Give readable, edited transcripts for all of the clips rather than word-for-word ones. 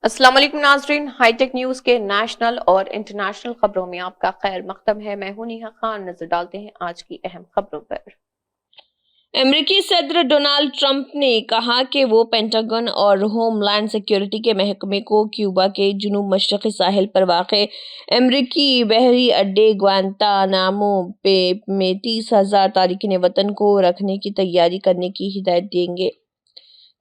अस्सलाम वालेकुम नाजरीन, हाईटेक न्यूज के नेशनल और इंटरनेशनल खबरों में आपका खैर मकदम है। मैं हूं नेहा खान। नजर डालते हैं आज की अहम खबरों पर। अमेरिकी सदर डोनाल्ड ट्रंप ने कहा कि वो पेंटागन और होमलैंड सिक्योरिटी के महकमे को क्यूबा के जुनूब मशरक़ी साहिल पर वाक़ अमेरिकी बहरी अड्डे ग्वांतानामो पे में 30,000 तारकीन वतन को रखने की तैयारी करने की हिदायत देंगे।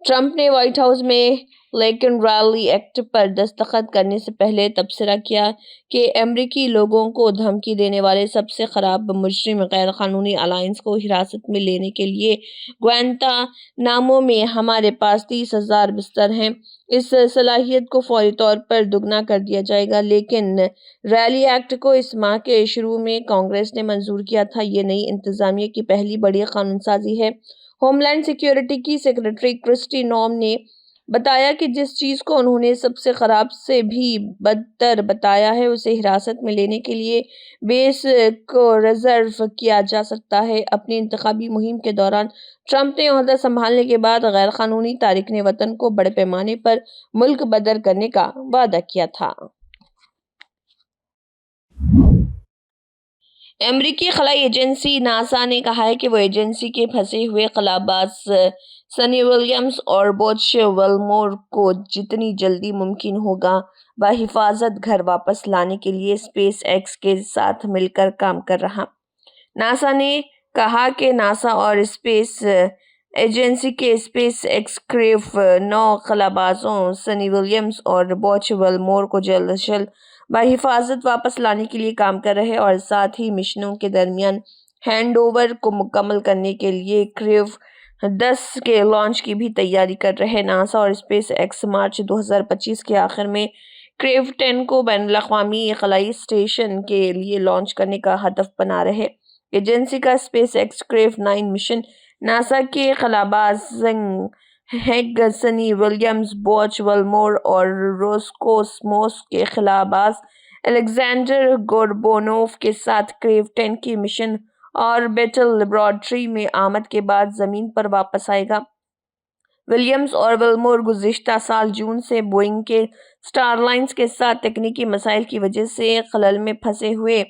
ट्रंप ने व्हाइट हाउस में लिंकन रैली एक्ट पर दस्तखत करने से पहले तबसरा किया कि अमेरिकी लोगों को धमकी देने वाले सबसे खराब मुजरिम गैर कानूनी अलायंस को हिरासत में लेने के लिए ग्वांतानामो में हमारे पास 30,000 बिस्तर हैं। इस सलाहियत को फौरी तौर पर दुगना कर दिया जाएगा, लेकिन रैली एक्ट को इस माह के शुरू में कांग्रेस ने मंजूर किया था। ये नई इंतजामिया की पहली बड़ी कानून साजी है। होमलैंड सिक्योरिटी की सेक्रेटरी क्रिस्टी नॉम ने बताया कि जिस चीज को उन्होंने सबसे खराब से भी बदतर बताया है, उसे हिरासत में लेने के लिए बेस को रिजर्व किया जा सकता है। अपनी इंतखाबी मुहिम के दौरान ट्रंप ने ओहदा संभालने के बाद गैर कानूनी तारिकने वतन को बड़े पैमाने पर मुल्क बदर करने का वादा किया था। अमेरिकी खलाई एजेंसी नासा ने कहा है कि वो एजेंसी के फंसे हुए खलाबाज सनी विलियम्स और बोच वेलमोर को जितनी जल्दी मुमकिन होगा बहिफाजत घर वापस लाने के लिए स्पेस एक्स के साथ मिलकर काम कर रहा। नासा ने कहा कि नासा और स्पेस एजेंसी के स्पेस एक्स क्रेव 9 खलाबाजों सनी विलियम्स और बोच वेलमोर को जल्द अज जल्द बहिफाजत वापस लाने के लिए काम कर रहे हैं और साथ ही मिशनों के दरमियान हैंडओवर को मुकम्मल करने के लिए क्रेव 10 के लॉन्च की भी तैयारी कर रहे हैं। नासा और स्पेस एक्स मार्च 2025 के आखिर में क्रेव 10 को बैनुल-अक़वामी खलाई स्टेशन के लिए लॉन्च करने का हदफ बना रहे हैं। एजेंसी का space x crew 9 mission NASA के खलाबाज हैग सनी विलियम्स, बोच वेलमोर और रोसकोसमोस के खलाबाज अलेक्जेंडर गोर्बोनोव के साथ क्रेव 10 की मिशन ऑर्बिटल लेबोरेटरी में आमद के बाद जमीन पर वापस आएगा। विलियम्स और विलमोर गुज़िश्ता साल जून से बोइंग के स्टारलाइन्स के साथ तकनीकी मसाइल की वजह से खलल में फंसे हुए,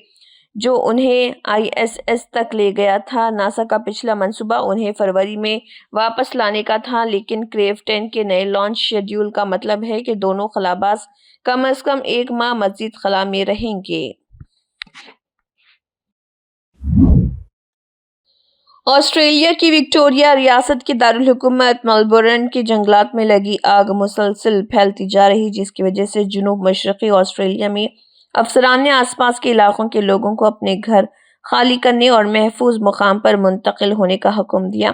जो उन्हें आईएसएस तक ले गया था। नासा का पिछला मंसूबा उन्हें फरवरी में वापस लाने का था, लेकिन क्रेव 10 के नए लॉन्च शेड्यूल का मतलब है कि दोनों खलाबाज कम से कम 1 माह मजीद खला में रहेंगे। ऑस्ट्रेलिया की विक्टोरिया रियासत की दारुल हुकूमत मेलबर्न के जंगलात में लगी आग मुसलसल फैलती जा रही, जिसकी वजह से जुनूब मशरक़ी ऑस्ट्रेलिया में अफसरान ने आसपास के इलाकों के लोगों को अपने घर खाली करने और महफूज मुकाम पर मुंतकिल होने का हुक्म दिया।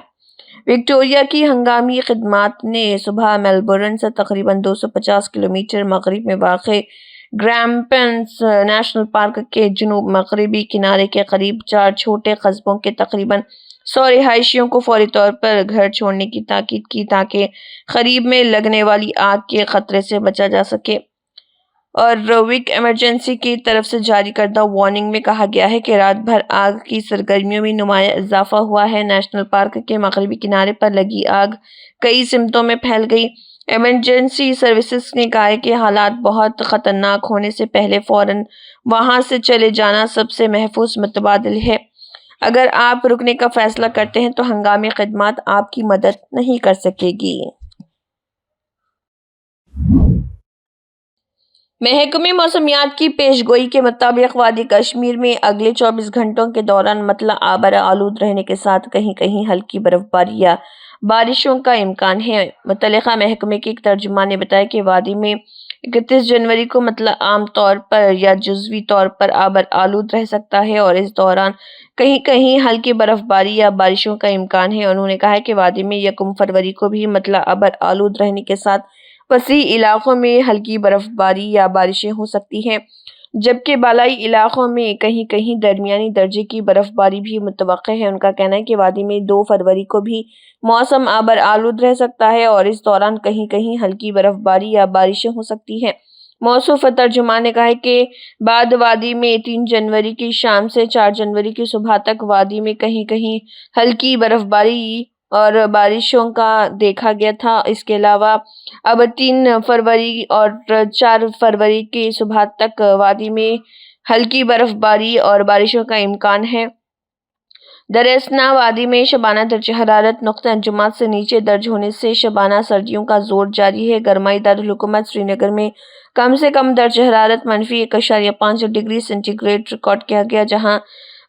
विक्टोरिया की हंगामी खिदमात ने सुबह मेलबर्न से तकरीबन 250 किलोमीटर मगरिब में वाक़ ग्रैम्पन्स नेशनल पार्क के जुनूब मगरबी किनारे के करीब 4 छोटे कस्बों के तकरीबन 100 रिहायशियों को फौरी तौर पर घर छोड़ने की ताकीद की, ताकि करीब में लगने वाली आग के खतरे से बचा जा सके। और रोविक इमरजेंसी की तरफ से जारी करदा वार्निंग में कहा गया है कि रात भर आग की सरगर्मियों में नुमाया इजाफा हुआ है। नेशनल पार्क के मगरबी किनारे पर लगी आग कई सिमतों में फैल गई। इमरजेंसी सर्विसेज ने कहा है कि हालात बहुत खतरनाक होने से पहले फौरन वहां से चले जाना सबसे महफूज मुतबादिल है। अगर आप रुकने का फैसला करते हैं तो हंगामी खिदमात आपकी मदद नहीं कर सकेगी। महकमे मौसमियात की पेशगोई के मुताबिक वादी कश्मीर में अगले 24 घंटों के दौरान मतला आबर आलूद रहने के साथ कहीं कहीं हल्की बर्फबारी या बारिशों का इम्कान है। मुतल्लिका महकमे के एक तर्जुमान ने बताया कि वादी में 31 जनवरी को मतला आम तौर पर या जुज़वी तौर पर आबर आलूद रह सकता है और इस दौरान कहीं कहीं हल्की बर्फबारी या बारिशों का इम्कान है। उन्होंने कहा है कि वादी में 1 फरवरी को भी मतला आबर आलूद रहने के साथ वसी इलाकों में हल्की बर्फबारी या बारिशें हो सकती हैं, जबकि बालाई इलाकों में कहीं कहीं दरमियानी दर्जे की बर्फबारी भी मुतवक्के है। उनका कहना है कि वादी में 2 फरवरी को भी मौसम आबर आलूद रह सकता है और इस दौरान कहीं कहीं हल्की बर्फबारी या बारिशें हो सकती हैं। मौसूफ तर्जुमान ने कहा है कि बाद वादी में 3 जनवरी की शाम से 4 जनवरी की सुबह तक वादी में कहीं कहीं हल्की बर्फबारी और बारिशों का देखा गया था। इसके अलावा अब 3 फरवरी और 4 फरवरी की सुबह तक वादी में हल्की बर्फबारी और बारिशों का इम्कान है। दरअसना वादी में शबाना दर्ज हरारत नुक्ता अंजुमात से नीचे दर्ज होने से शबाना सर्दियों का जोर जारी है। गरमाई दारुल हुकूमत श्रीनगर में कम से कम दर्ज हरारत -1.5 डिग्री सेंटीग्रेड रिकॉर्ड किया गया, जहां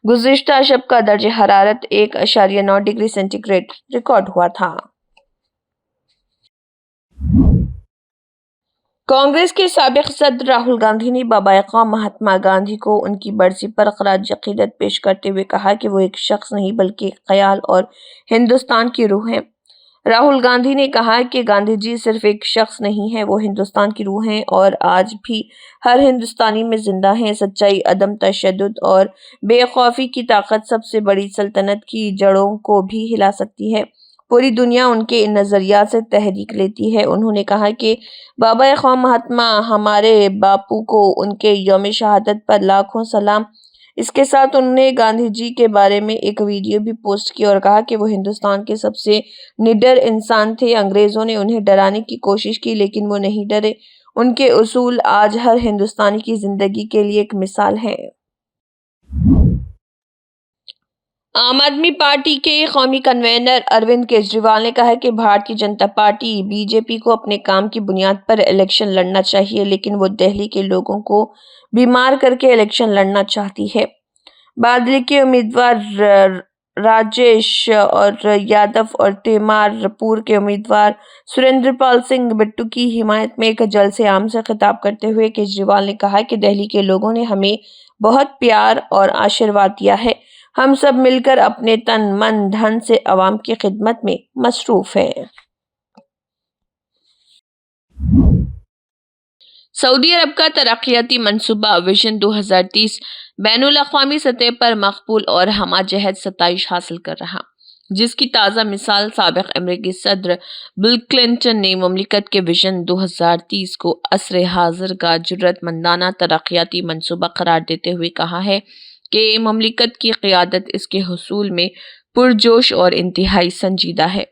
गुज़िश्ता शब का दर्ज हरारत 1.9 डिग्री सेंटीग्रेड रिकॉर्ड हुआ था। कांग्रेस के साबिक सदर राहुल गांधी ने बाबा-ए-क़ौम महात्मा गांधी को उनकी बरसी पर ख़राज अक़ीदत पेश करते हुए कहा कि वो एक शख्स नहीं बल्कि एक ख़याल और हिंदुस्तान की रूह हैं। राहुल गांधी ने कहा कि गांधी जी सिर्फ एक शख्स नहीं है, वो हिंदुस्तान की रूह हैं और आज भी हर हिंदुस्तानी में जिंदा हैं। सच्चाई, अदम तशद्दुद और बेखौफी की ताकत सबसे बड़ी सल्तनत की जड़ों को भी हिला सकती है। पूरी दुनिया उनके इन नज़रियात से तहरीक लेती है। उन्होंने कहा कि बाबा-ए-क़ौम महात्मा हमारे बापू को उनके यौम शहादत पर लाखों सलाम। इसके साथ उन्होंने गांधी जी के बारे में एक वीडियो भी पोस्ट की और कहा कि वो हिंदुस्तान के सबसे निडर इंसान थे। अंग्रेज़ों ने उन्हें डराने की कोशिश की लेकिन वो नहीं डरे। उनके उसूल आज हर हिंदुस्तानी की ज़िंदगी के लिए एक मिसाल हैं। आम आदमी पार्टी के कौमी कन्वीनर अरविंद केजरीवाल ने कहा है कि भारतीय जनता पार्टी बीजेपी को अपने काम की बुनियाद पर इलेक्शन लड़ना चाहिए, लेकिन वो दिल्ली के लोगों को बीमार करके इलेक्शन लड़ना चाहती है। बादली के उम्मीदवार राजेश और यादव और तिमारपुर के उम्मीदवार सुरेंद्रपाल सिंह बिट्टू की हिमायत में एक जलसे आम से खिताब करते हुए केजरीवाल ने कहा कि दिल्ली के लोगों ने हमें बहुत प्यार और आशीर्वाद दिया है। हम सब मिलकर अपने तन, मन, धन से अवाम की खिदमत में मसरूफ हैं। सऊदी अरब का तरक्याती मंसूबा विजन 2030 बैनुल अक़वामी सतह पर मकबूल और हमाजहत सताइश हासिल कर रहा, जिसकी ताज़ा मिसाल साबिक़ अमेरिकी सदर बिल क्लिंटन ने मुमलिकत के विजन 2030 को असर हाजिर का जुर्रतमंदाना तरक्याती मंसूबा करार देते हुए कहा है कि मुमलिकत की क़ियादत इसके हुसूल में पुरजोश और इंतहाई संजीदा है।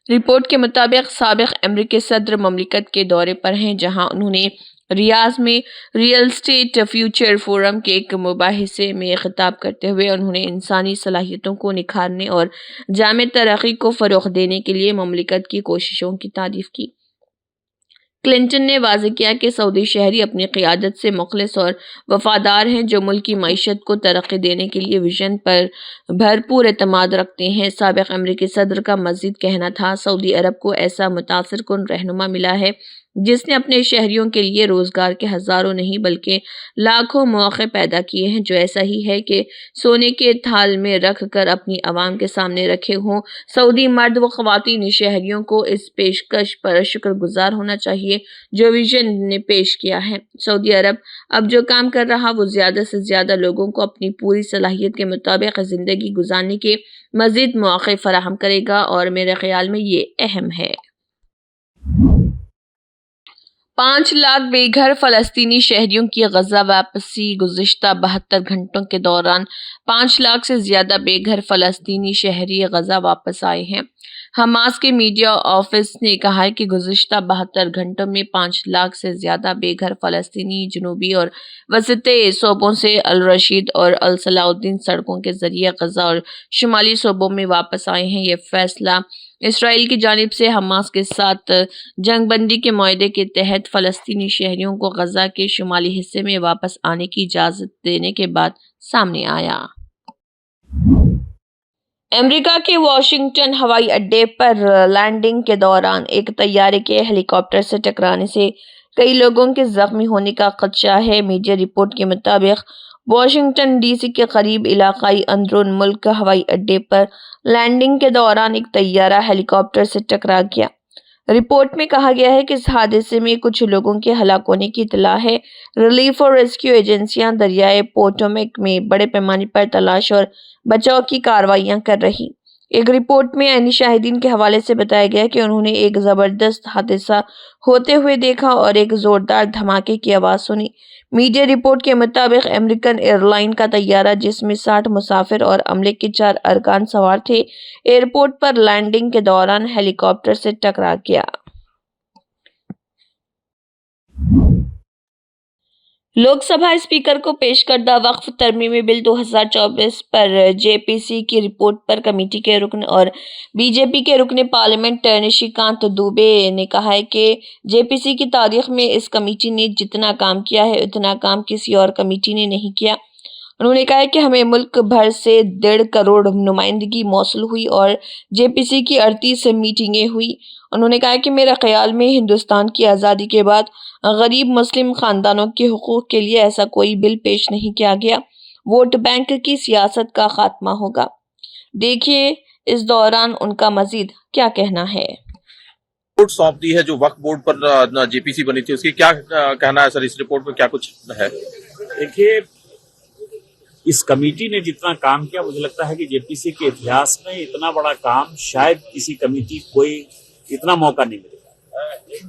रिपोर्ट के मुताबिक साबिक़ अमेरिकी सदर मुमलिकत के दौरे पर हैं, जहां उन्होंने रियाद में रियल एस्टेट फ्यूचर फोरम के एक मुबाहिसे में खिताब करते हुए उन्होंने इंसानी सलाहियतों को निखारने और जामे तरक्की को फ़रोग़ देने के लिए मुमलिकत की कोशिशों की तारीफ़ की। क्लिंटन ने वाज़ेह किया कि सऊदी शहरी अपनी क़ियादत से मुखलिस और वफ़ादार हैं, जो मुल्क की मईशत को तरक्की देने के लिए विजन पर भरपूर एतमाद रखते हैं। साबिक़ अमेरिकी सदर का मज़ीद कहना था, सऊदी अरब को ऐसा मुतासिरकुन रहनुमा मिला है जिसने अपने शहरियों के लिए रोज़गार के हज़ारों नहीं बल्कि लाखों मौक़े पैदा किए हैं, जो ऐसा ही है कि सोने के थाल में रख कर अपनी आवाम के सामने रखे हों। सऊदी मर्द व ख़वातीन शहरियों को इस पेशकश पर शुक्रगुज़ार होना चाहिए जो विजन ने पेश किया है। सऊदी अरब अब जो काम कर रहा वो ज़्यादा से ज़्यादा लोगों को अपनी पूरी सलाहियत के मुताबिक ज़िंदगी गुजारने के मज़ीद मौक़े फ़राहम करेगा और मेरे ख़्याल में ये अहम है। 5 लाख बेघर फ़लस्तीनी शहरियों की गज़ा वापसी। गुज़िश्ता 72 घंटों के दौरान 5 लाख से ज़्यादा बेघर फ़लस्तीनी शहरी गज़ा वापस आए हैं। हमास के मीडिया ऑफिस ने कहा है कि गुज़िश्ता 72 घंटों में 5 लाख से ज़्यादा बेघर फ़लस्तीनी जनूबी और वसती सूबों से अल रशीद और अल सलाउद्दीन सड़कों के ज़रिए गज़ा और शुमाली सूबों में वापस आए हैं। यह फ़ैसला इसराइल की जानिब से हमास के साथ जंगबंदी के मुआहदे के तहत फ़लस्तीनी शहरियों को गज़ा के शुमाली हिस्से में वापस आने की इजाज़त देने के बाद सामने आया। अमेरिका के वाशिंगटन हवाई अड्डे पर लैंडिंग के दौरान एक तैयारे के हेलीकॉप्टर से टकराने से कई लोगों के जख्मी होने का खदशा है। मीडिया रिपोर्ट के मुताबिक वाशिंगटन डीसी के करीब इलाकाई अंदरून मुल्क हवाई अड्डे पर लैंडिंग के दौरान एक तैयारा हेलीकॉप्टर से टकरा गया। रिपोर्ट में कहा गया है कि इस हादसे में कुछ लोगों के हलाक होने की इतला है। रिलीफ और रेस्क्यू एजेंसियां दरियाए पोटोमेक में बड़े पैमाने पर तलाश और बचाव की कार्रवाइयां कर रही। एक रिपोर्ट में अन्य शाहिदीन के हवाले से बताया गया कि उन्होंने एक जबरदस्त हादसा होते हुए देखा और एक जोरदार धमाके की आवाज सुनी। मीडिया रिपोर्ट के मुताबिक अमेरिकन एयरलाइन का तैयारा जिसमें 60 मुसाफिर और अमले के 4 अरकान सवार थे, एयरपोर्ट पर लैंडिंग के दौरान हेलीकॉप्टर से टकरा गया। लोकसभा स्पीकर को पेश करदा वक्फ तरमीमी बिल 2024 पर जेपीसी की रिपोर्ट पर कमेटी के रुकन और बीजेपी के रुकन पार्लियामेंट निशिकांत दुबे ने कहा है कि जेपीसी की तारीख में इस कमेटी ने जितना काम किया है उतना काम किसी और कमेटी ने नहीं किया। उन्होंने कहा कि हमें मुल्क भर से 1.5 करोड़ नुमाइंदगी मौसूल हुई और जेपीसी की 38 मीटिंगें हुई। उन्होंने कहा कि मेरे ख्याल में हिंदुस्तान की आज़ादी के बाद गरीब मुस्लिम खानदानों के हुकूक के लिए ऐसा कोई बिल पेश नहीं किया गया। वोट बैंक की सियासत का खात्मा होगा। देखिए इस दौरान उनका मजीद क्या कहना है। रिपोर्ट सौंप दी है जो वक्फ बोर्ड पर जेपीसी बनी थी, उसकी क्या कहना है सर? इस रिपोर्ट में क्या कुछ है? देखिए, इस कमेटी ने जितना काम किया, मुझे लगता है कि जेपीसी के इतिहास में इतना बड़ा काम शायद किसी कमेटी कोई इतना मौका नहीं मिलेगा।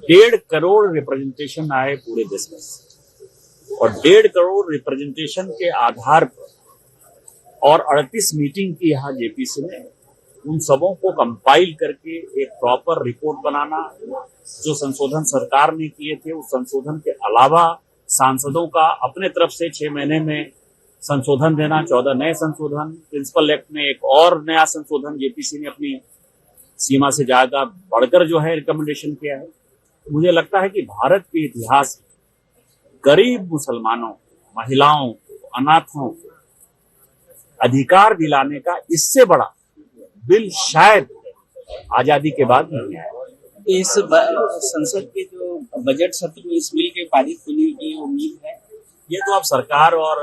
1.5 करोड़ रिप्रेजेंटेशन आए पूरे देश में और 1.5 करोड़ रिप्रेजेंटेशन के आधार पर और 38 मीटिंग की यहाँ जेपीसी ने, उन सबों को कंपाइल करके एक प्रॉपर रिपोर्ट बनाना, जो संशोधन सरकार ने किए थे उस संशोधन के अलावा सांसदों का अपने तरफ से 6 महीने में संशोधन देना, 14 नए संशोधन, प्रिंसिपल एक्ट में एक और नया संशोधन जेपीसी ने अपनी सीमा से ज्यादा बढ़कर जो है रिकमेंडेशन किया है। मुझे लगता है कि भारत के इतिहास में गरीब मुसलमानों, महिलाओं को, अनाथों को अधिकार दिलाने का इससे बड़ा बिल शायद आजादी के बाद नहीं आया। इस संसद के जो बजट सत्र में इस बिल के पारित होने की उम्मीद है। ये तो आप सरकार और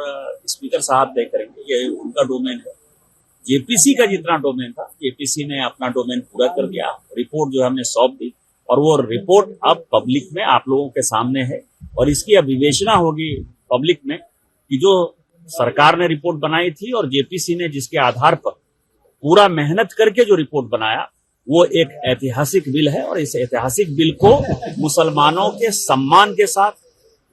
स्पीकर साहब तय करेंगे, ये उनका डोमेन है। जेपीसी का जितना डोमेन था, जेपीसी ने अपना डोमेन पूरा कर दिया। रिपोर्ट जो हमने सौंप दी और वो रिपोर्ट अब पब्लिक में आप लोगों के सामने है और इसकी अब विवेचना होगी पब्लिक में कि जो सरकार ने रिपोर्ट बनाई थी और जेपीसी ने जिसके आधार पर पूरा मेहनत करके जो रिपोर्ट बनाया, वो एक ऐतिहासिक बिल है और इस ऐतिहासिक बिल को मुसलमानों के सम्मान के साथ,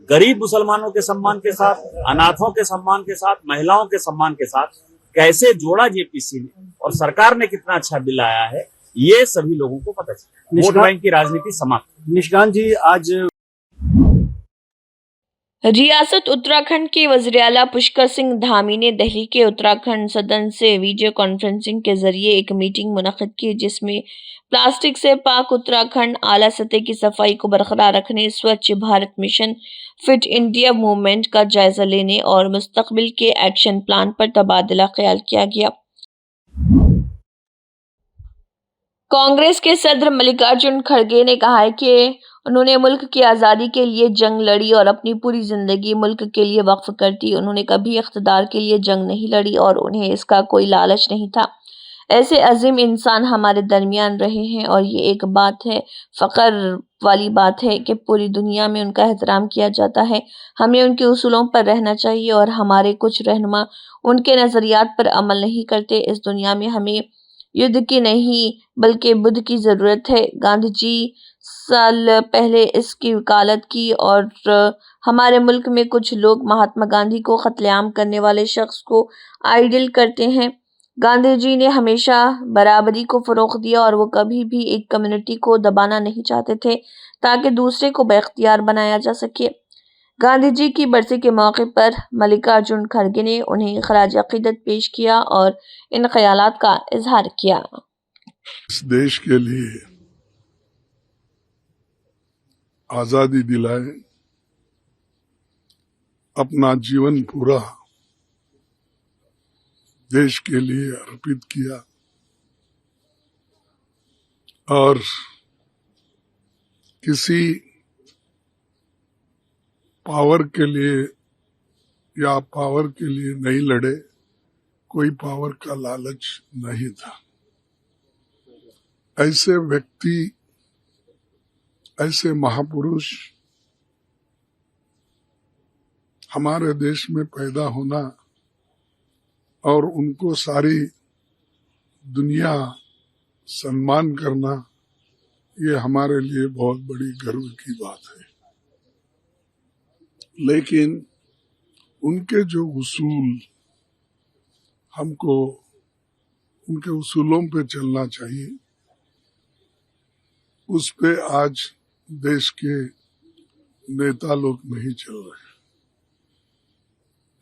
गरीब मुसलमानों के सम्मान के साथ, अनाथों के सम्मान के साथ, महिलाओं के सम्मान के साथ कैसे जोड़ा जेपीसी ने और सरकार ने कितना अच्छा बिल आया है, ये सभी लोगों को पता चला। वोट बैंक की राजनीति समाप्त। निशिकांत जी, आज रियासत उत्तराखंड के वज़ीर-ए-आला पुष्कर सिंह धामी ने दिल्ली के उत्तराखंड सदन से वीडियो कॉन्फ्रेंसिंग के जरिए एक मीटिंग मुनक़्क़िद की, जिसमें प्लास्टिक से पाक उत्तराखंड, आला सतह की सफाई को बरकरार रखने, स्वच्छ Bharat mission, fit India movement का जायजा लेने और मुस्तक़बिल के एक्शन प्लान पर तबादला ख्याल किया गया। कांग्रेस के सदर मल्लिकार्जुन खड़गे ने कहा है कि उन्होंने मुल्क की आज़ादी के लिए जंग लड़ी और अपनी पूरी जिंदगी मुल्क के लिए वक्फ कर दी। उन्होंने कभी इख्तिदार के लिए जंग नहीं लड़ी और उन्हें इसका कोई लालच नहीं था। ऐसे अजीम इंसान हमारे दरमियान रहे हैं और ये एक बात है, फ़ख्र वाली बात है कि पूरी दुनिया में उनका एहतराम किया जाता है। हमें उनके उसूलों पर रहना चाहिए और हमारे कुछ रहनुमा उनके नज़रियात पर अमल नहीं करते। इस दुनिया में हमें युद्ध की नहीं बल्कि बुद्ध की ज़रूरत है। गांधी जी साल पहले इसकी वकालत की और हमारे मुल्क में कुछ लोग महात्मा गांधी को कत्लेआम करने वाले शख्स को आइडल करते हैं। गांधी जी ने हमेशा बराबरी को फ़रोग़ दिया और वो कभी भी एक कम्युनिटी को दबाना नहीं चाहते थे ताकि दूसरे को बेख्तियार बनाया जा सके। गांधी जी की बरसी के मौके पर मल्लिकार्जुन खड़गे ने उन्हें खराज अक़ीदत पेश किया और इन ख्यालात का इजहार किया। इस देश के लिए आजादी दिलाए, अपना जीवन पूरा देश के लिए अर्पित किया और किसी पावर के लिए या पावर के लिए नहीं लड़े, कोई पावर का लालच नहीं था। ऐसे व्यक्ति, ऐसे महापुरुष हमारे देश में पैदा होना और उनको सारी दुनिया सम्मान करना, ये हमारे लिए बहुत बड़ी गर्व की बात है। लेकिन उनके जो उसूल, हमको उनके उसूलों पे चलना चाहिए, उस पे आज देश के नेता लोग नहीं चल रहे,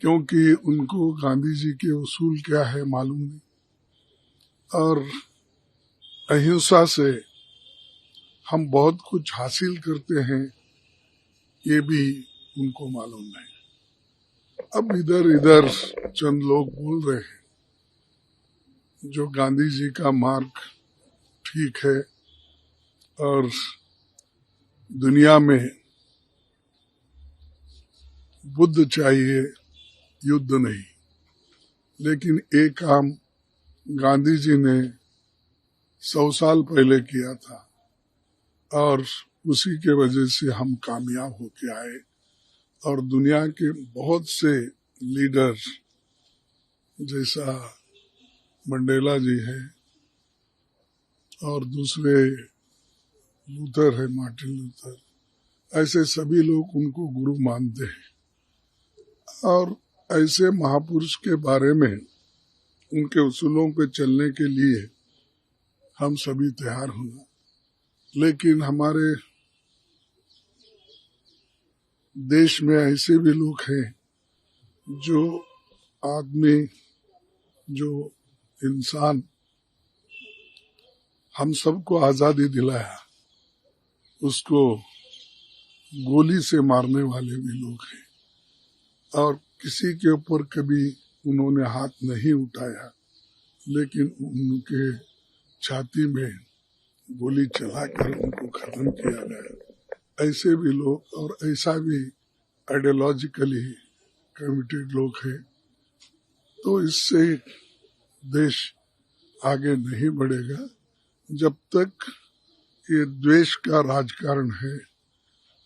क्योंकि उनको गांधी जी के उसूल क्या है मालूम नहीं, और अहिंसा से हम बहुत कुछ हासिल करते हैं ये भी उनको मालूम नहीं। अब इधर इधर चंद लोग बोल रहे हैं जो गांधी जी का मार्ग ठीक है और दुनिया में बुद्ध चाहिए, युद्ध नहीं। लेकिन एक काम गांधी जी ने 100 साल पहले किया था और उसी के वजह से हम कामयाब होके आए, और दुनिया के बहुत से लीडर जैसा मंडेला जी हैं और दूसरे लूथर है, मार्टिन लूथर, ऐसे सभी लोग उनको गुरु मानते हैं। और ऐसे महापुरुष के बारे में, उनके उसूलों पे चलने के लिए हम सभी तैयार होना। लेकिन हमारे देश में ऐसे भी लोग हैं जो आदमी, जो इंसान हम सबको आजादी दिलाया, उसको गोली से मारने वाले भी लोग हैं, और किसी के ऊपर कभी उन्होंने हाथ नहीं उठाया, लेकिन उनके छाती में गोली चलाकर उनको खत्म किया गया। ऐसे भी लोग और ऐसा भी आइडियोलॉजिकली कमिटेड लोग हैं। तो इससे देश आगे नहीं बढ़ेगा जब तक ये द्वेष का राजकारण है,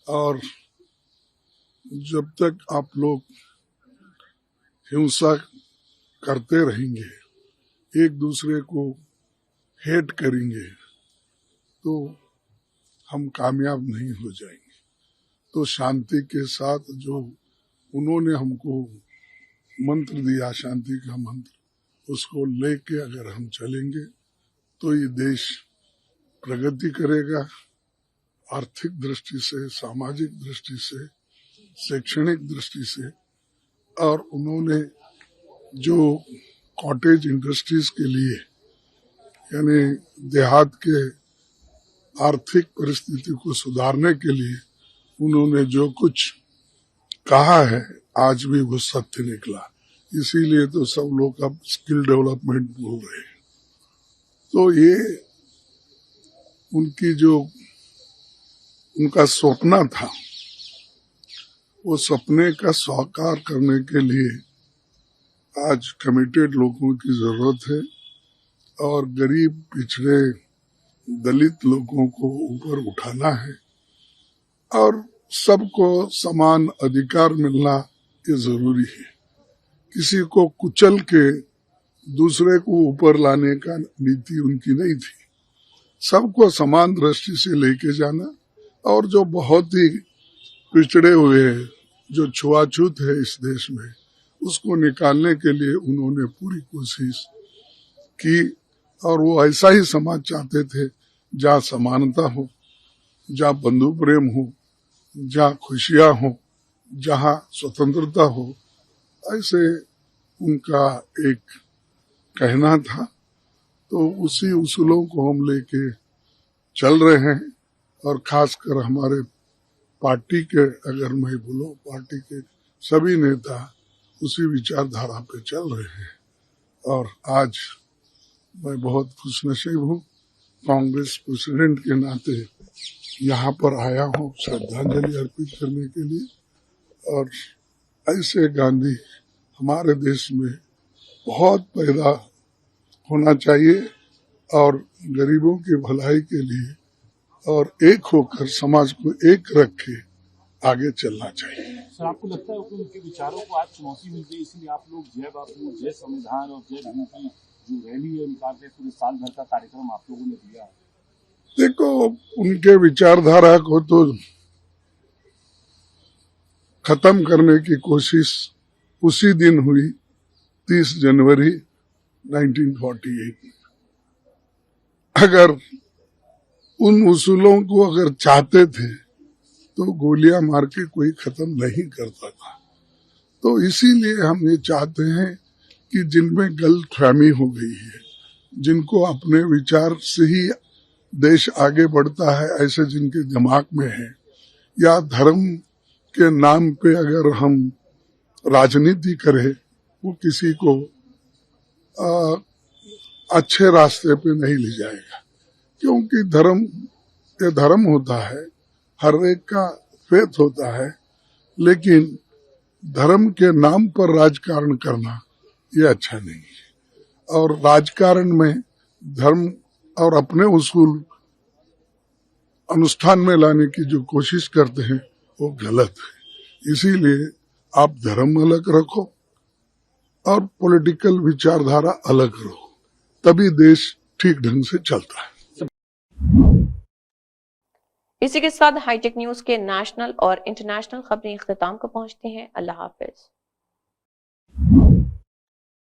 और जब तक आप लोग हिंसा करते रहेंगे, एक दूसरे को हेट करेंगे, तो हम कामयाब नहीं हो जाएंगे। तो शांति के साथ जो उन्होंने हमको मंत्र दिया, शांति का मंत्र, उसको लेके अगर हम चलेंगे तो ये देश प्रगति करेगा, आर्थिक दृष्टि से, सामाजिक दृष्टि से, शैक्षणिक दृष्टि से। और उन्होंने जो कॉटेज इंडस्ट्रीज के लिए, यानी देहात के आर्थिक परिस्थिति को सुधारने के लिए उन्होंने जो कुछ कहा है, आज भी वो सत्य निकला। इसीलिए तो सब लोग अब स्किल डेवलपमेंट बोल रहे हैं। तो ये उनकी जो उनका सपना था, वो सपने का साकार करने के लिए आज कमिटेड लोगों की जरूरत है, और गरीब, पिछड़े, दलित लोगों को ऊपर उठाना है, और सबको समान अधिकार मिलना ये जरूरी है। किसी को कुचल के दूसरे को ऊपर लाने का नीति उनकी नहीं थी। सबको समान दृष्टि से लेके जाना, और जो बहुत ही पिछड़े हुए हैं, जो छुआछूत है इस देश में, उसको निकालने के लिए उन्होंने पूरी कोशिश की। और वो ऐसा ही समाज चाहते थे जहाँ समानता हो, जहाँ बंधु प्रेम हो, जहाँ खुशियाँ हो, जहाँ स्वतंत्रता हो। ऐसे उनका एक कहना था। तो उसी उसूलों को हम लेके चल रहे हैं, और खासकर हमारे पार्टी के, अगर मैं बोलूं, पार्टी के सभी नेता उसी विचारधारा पे चल रहे हैं। और आज मैं बहुत खुशनसीब हूँ, कांग्रेस प्रेसिडेंट के नाते यहाँ पर आया हूँ श्रद्धांजलि अर्पित करने के लिए। और ऐसे गांधी हमारे देश में बहुत पैदा होना चाहिए, और गरीबों की भलाई के लिए और एक होकर समाज को एक रख के आगे चलना चाहिए। सर, आपको लगता है कि उनके विचारों को आज चुनौती मिल गई, इसलिए आप लोग जय बापू, जय संविधान और जय भीम की जो रैली है निकालते पूरे साल भर का कार्यक्रम आप लोगों ने दिया है। देखो, उनके विचारधारा को तो खत्म करने की कोशिश उसी दिन हुई 30 जनवरी 1948। अगर उन उसूलों को अगर चाहते थे तो गोलियां मार के कोई खत्म नहीं करता था। तो इसीलिए हम ये चाहते हैं कि जिनमें गलतफहमी हो गई है, जिनको अपने विचार से ही देश आगे बढ़ता है, ऐसे जिनके दिमाग में है, या धर्म के नाम पे अगर हम राजनीति करें, वो किसी को अच्छे रास्ते पे नहीं ले जाएगा। क्योंकि धर्म ये धर्म होता है, हर एक का फेथ होता है, लेकिन धर्म के नाम पर राजकारण करना ये अच्छा नहीं है। और राजकारण में धर्म और अपने उसूल अनुष्ठान में लाने की जो कोशिश करते हैं वो गलत है। इसीलिए आप धर्म अलग रखो और पॉलिटिकल विचारधारा अलग रखो, तभी देश ठीक ढंग से चलता है। इसी के साथ हाईटेक न्यूज के नेशनल और इंटरनेशनल खबरें इख्तिताम को पहुंचते हैं। अल्लाह हाफिज।